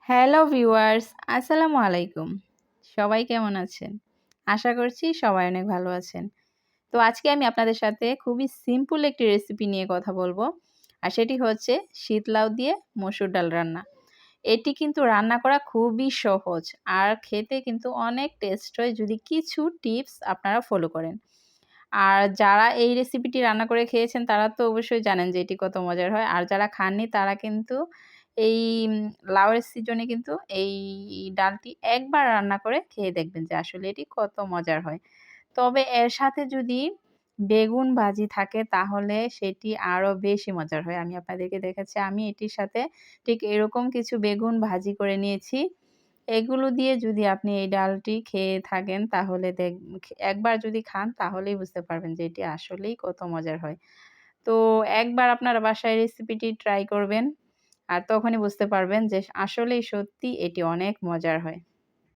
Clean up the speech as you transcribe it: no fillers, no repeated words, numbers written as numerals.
Hello viewers, আসসালামু আলাইকুম। সবাই কেমন আছেন? আশা করছি সবাই অনেক ভালো আছেন। তো আজকে আমি আপনাদের সাথে খুবই সিম্পল একটি রেসিপি নিয়ে কথা বলবো। আর সেটি হচ্ছে শীত লাউ দিয়ে মসুর ডাল রান্না। এটি কিন্তু রান্না করা খুবই সহজ আর খেতে কিন্তু অনেক টেস্ট হয় যদি কিছু টিপস আপনারা ফলো করেন। আর যারা এই রেসিপিটি রান্না করে খেয়েছেন তারা তো অবশ্যই জানেন যে এটি কত মজার হয়। আর যারা খাননি তারা কিন্তু এই লাউয়ের সিজনে কিন্তু এই ডালটি একবার রান্না করে খেয়ে দেখবেন যে আসলে এটি কত মজার হয়। তবে এর সাথে যদি বেগুন ভাজি থাকে তাহলে সেটি আরো বেশি মজার হয়। আমি আপনাদেরকে দেখাচ্ছি আমি এটির সাথে ঠিক এরকম কিছু বেগুন ভাজি করে নিয়েছি। এগুলো দিয়ে যদি আপনি এই ডালটি খেয়ে থাকেন তাহলে একবার যদি খান তাহলেই বুঝতে পারবেন যে এটি আসলেই কত মজার হয়। তো একবার আপনারা বাসায় রেসিপিটি ট্রাই করবেন। আর তখনই বুঝতে পারবেন যে আসলেই সত্যি এটি অনেক মজার হয়।